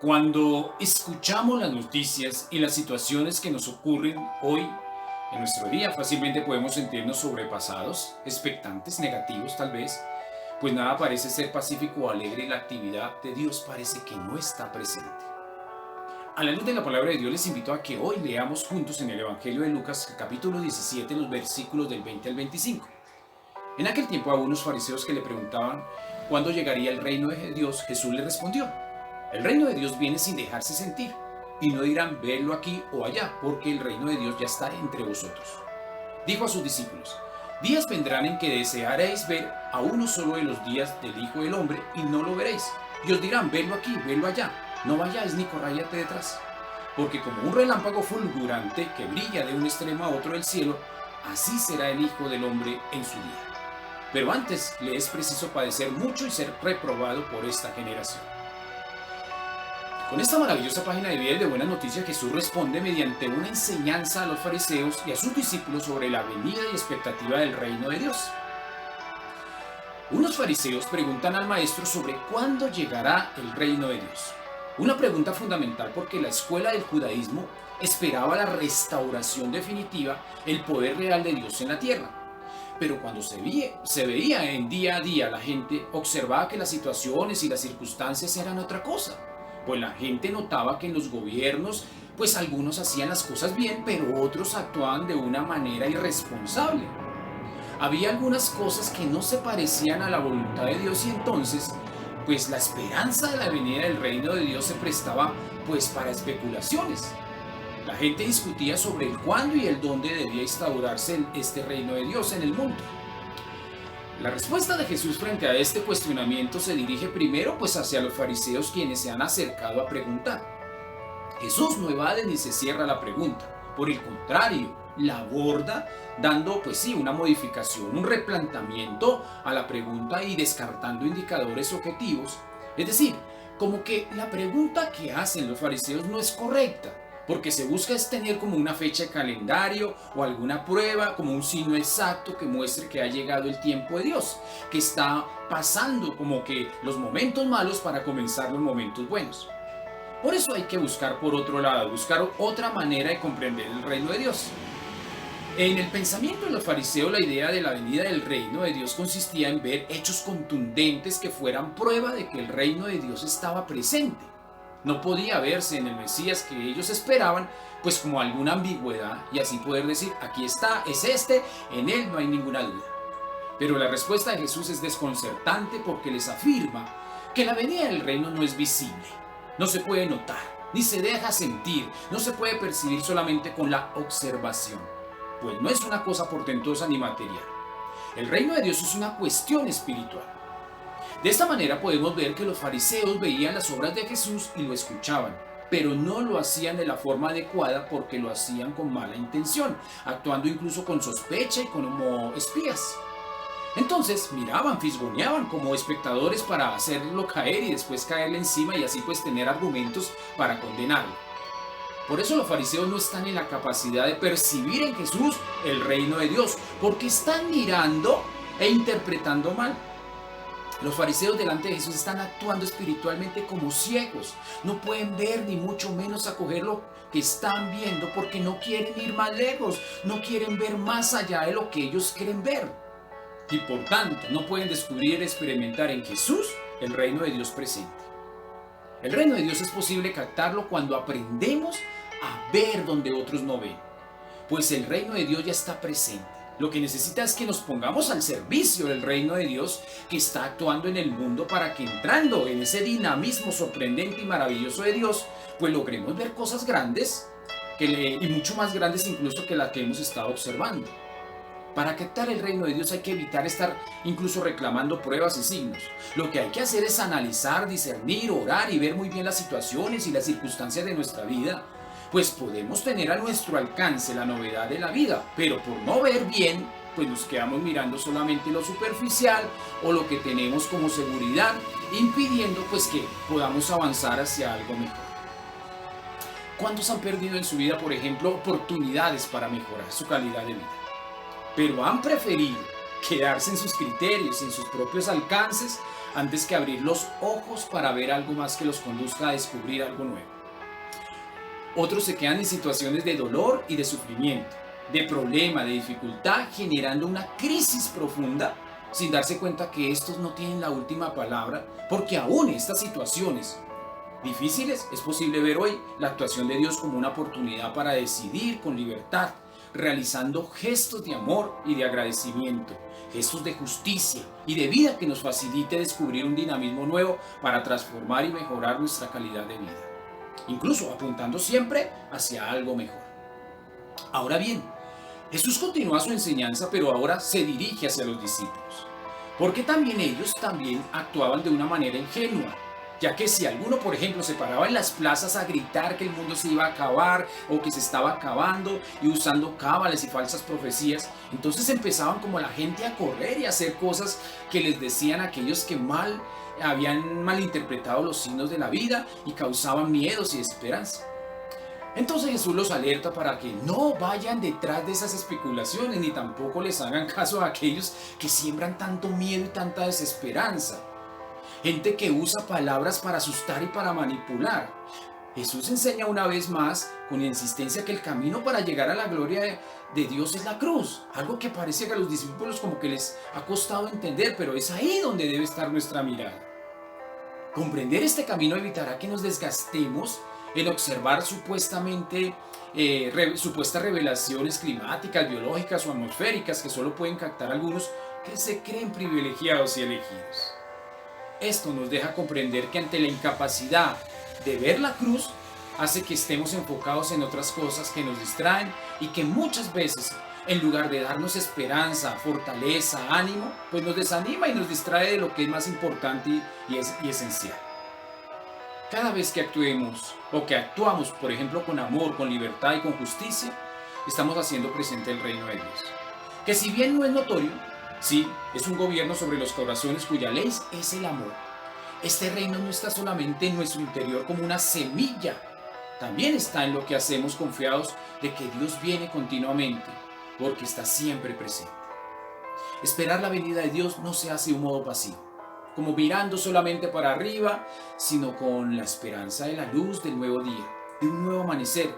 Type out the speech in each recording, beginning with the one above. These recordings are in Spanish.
Cuando escuchamos las noticias y las situaciones que nos ocurren hoy en nuestro día, fácilmente podemos sentirnos sobrepasados, expectantes, negativos tal vez, pues nada parece ser pacífico o alegre y la actividad de Dios parece que no está presente. A la luz de la palabra de Dios les invito a que hoy leamos juntos en el Evangelio de Lucas, capítulo 17, los versículos del 20 al 25. En aquel tiempo a unos fariseos que le preguntaban cuándo llegaría el reino de Dios, Jesús les respondió: el reino de Dios viene sin dejarse sentir, y no dirán verlo aquí o allá, porque el reino de Dios ya está entre vosotros. Dijo a sus discípulos: días vendrán en que desearéis ver a uno solo de los días del Hijo del Hombre, y no lo veréis. Y os dirán: verlo aquí, verlo allá, no vayáis ni corráis detrás. Porque como un relámpago fulgurante que brilla de un extremo a otro del cielo, así será el Hijo del Hombre en su día. Pero antes le es preciso padecer mucho y ser reprobado por esta generación. Con esta maravillosa página de vida y de buenas noticias, Jesús responde mediante una enseñanza a los fariseos y a sus discípulos sobre la venida y expectativa del reino de Dios. Unos fariseos preguntan al maestro sobre cuándo llegará el reino de Dios. Una pregunta fundamental porque la escuela del judaísmo esperaba la restauración definitiva, el poder real de Dios en la tierra. Pero cuando se veía en día a día, la gente observaba que las situaciones y las circunstancias eran otra cosa. Pues la gente notaba que en los gobiernos, pues algunos hacían las cosas bien, pero otros actuaban de una manera irresponsable. Había algunas cosas que no se parecían a la voluntad de Dios y entonces, pues la esperanza de la venida del reino de Dios se prestaba pues para especulaciones. La gente discutía sobre el cuándo y el dónde debía instaurarse este reino de Dios en el mundo. La respuesta de Jesús frente a este cuestionamiento se dirige primero pues hacia los fariseos, quienes se han acercado a preguntar. Jesús no evade ni se cierra la pregunta, por el contrario, la aborda dando pues sí una modificación, un replanteamiento a la pregunta y descartando indicadores objetivos. Es decir, como que la pregunta que hacen los fariseos no es correcta, porque se busca es tener como una fecha de calendario o alguna prueba, como un signo exacto que muestre que ha llegado el tiempo de Dios, que está pasando como que los momentos malos para comenzar los momentos buenos. Por eso hay que buscar por otro lado, buscar otra manera de comprender el reino de Dios. En el pensamiento de los fariseos, la idea de la venida del reino de Dios consistía en ver hechos contundentes que fueran prueba de que el reino de Dios estaba presente. No podía verse en el Mesías que ellos esperaban, pues como alguna ambigüedad, y así poder decir: aquí está, es este, en él no hay ninguna duda. Pero la respuesta de Jesús es desconcertante porque les afirma que la venida del reino no es visible, no se puede notar, ni se deja sentir, no se puede percibir solamente con la observación, pues no es una cosa portentosa ni material. El reino de Dios es una cuestión espiritual. De esta manera podemos ver que los fariseos veían las obras de Jesús y lo escuchaban, pero no lo hacían de la forma adecuada porque lo hacían con mala intención, actuando incluso con sospecha y como espías. Entonces miraban, fisgoneaban como espectadores para hacerlo caer y después caerle encima y así pues tener argumentos para condenarlo. Por eso los fariseos no están en la capacidad de percibir en Jesús el reino de Dios, porque están mirando e interpretando mal. Los fariseos delante de Jesús están actuando espiritualmente como ciegos. No pueden ver ni mucho menos acoger lo que están viendo porque no quieren ir más lejos, no quieren ver más allá de lo que ellos quieren ver. Y por tanto no pueden descubrir y experimentar en Jesús el reino de Dios presente. El reino de Dios es posible captarlo cuando aprendemos a ver donde otros no ven, pues el reino de Dios ya está presente. Lo que necesita es que nos pongamos al servicio del reino de Dios que está actuando en el mundo para que entrando en ese dinamismo sorprendente y maravilloso de Dios, pues logremos ver cosas grandes y mucho más grandes incluso que las que hemos estado observando. Para captar el reino de Dios hay que evitar estar incluso reclamando pruebas y signos. Lo que hay que hacer es analizar, discernir, orar y ver muy bien las situaciones y las circunstancias de nuestra vida, pues podemos tener a nuestro alcance la novedad de la vida, pero por no ver bien, pues nos quedamos mirando solamente lo superficial o lo que tenemos como seguridad, impidiendo pues que podamos avanzar hacia algo mejor. ¿Cuántos han perdido en su vida, por ejemplo, oportunidades para mejorar su calidad de vida? Pero han preferido quedarse en sus criterios, en sus propios alcances, antes que abrir los ojos para ver algo más que los conduzca a descubrir algo nuevo. Otros se quedan en situaciones de dolor y de sufrimiento, de problema, de dificultad, generando una crisis profunda sin darse cuenta que estos no tienen la última palabra, porque aún en estas situaciones difíciles es posible ver hoy la actuación de Dios como una oportunidad para decidir con libertad, realizando gestos de amor y de agradecimiento, gestos de justicia y de vida que nos facilite descubrir un dinamismo nuevo para transformar y mejorar nuestra calidad de vida, incluso apuntando siempre hacia algo mejor. Ahora bien, Jesús continúa su enseñanza, pero ahora se dirige hacia los discípulos, porque también ellos actuaban de una manera ingenua, ya que si alguno, por ejemplo, se paraba en las plazas a gritar que el mundo se iba a acabar o que se estaba acabando y usando cábalas y falsas profecías, entonces empezaban como la gente a correr y a hacer cosas que les decían aquellos que habían malinterpretado los signos de la vida y causaban miedos y desesperanza. Entonces Jesús los alerta para que no vayan detrás de esas especulaciones ni tampoco les hagan caso a aquellos que siembran tanto miedo y tanta desesperanza. Gente que usa palabras para asustar y para manipular. Jesús enseña una vez más con insistencia que el camino para llegar a la gloria de Dios es la cruz. Algo que parece que a los discípulos como que les ha costado entender, pero es ahí donde debe estar nuestra mirada. Comprender este camino evitará que nos desgastemos en observar supuestas revelaciones climáticas, biológicas o atmosféricas que solo pueden captar algunos que se creen privilegiados y elegidos. Esto nos deja comprender que ante la incapacidad de ver la cruz, hace que estemos enfocados en otras cosas que nos distraen y que muchas veces, en lugar de darnos esperanza, fortaleza, ánimo, pues nos desanima y nos distrae de lo que es más importante y esencial. Cada vez que actuemos o que actuamos, por ejemplo, con amor, con libertad y con justicia, estamos haciendo presente el reino de Dios. Que si bien no es notorio, sí, es un gobierno sobre los corazones cuya ley es el amor. Este reino no está solamente en nuestro interior como una semilla, también está en lo que hacemos confiados de que Dios viene continuamente, porque está siempre presente. Esperar la venida de Dios no se hace de un modo pasivo, como mirando solamente para arriba, sino con la esperanza de la luz del nuevo día, de un nuevo amanecer,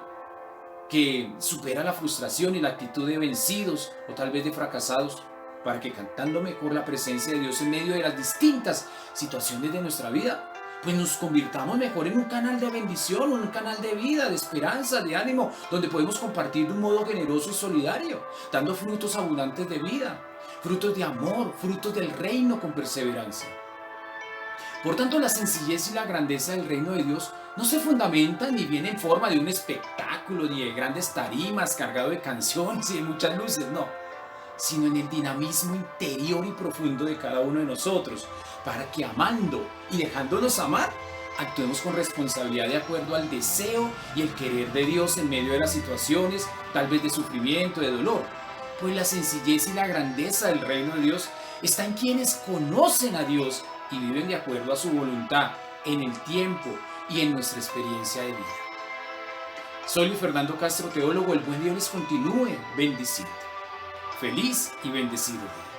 que supera la frustración y la actitud de vencidos o tal vez de fracasados, para que cantando mejor la presencia de Dios en medio de las distintas situaciones de nuestra vida, pues nos convirtamos mejor en un canal de bendición, un canal de vida, de esperanza, de ánimo, donde podemos compartir de un modo generoso y solidario, dando frutos abundantes de vida, frutos de amor, frutos del reino con perseverancia. Por tanto, la sencillez y la grandeza del reino de Dios no se fundamentan ni viene en forma de un espectáculo ni de grandes tarimas cargado de canciones y de muchas luces, no, sino en el dinamismo interior y profundo de cada uno de nosotros, para que amando y dejándonos amar, actuemos con responsabilidad de acuerdo al deseo y el querer de Dios en medio de las situaciones, tal vez de sufrimiento, de dolor. Pues la sencillez y la grandeza del reino de Dios está en quienes conocen a Dios y viven de acuerdo a su voluntad en el tiempo y en nuestra experiencia de vida. Soy Luis Fernando Castro, teólogo. El buen Dios les continúe bendiciendo. Feliz y bendecido día.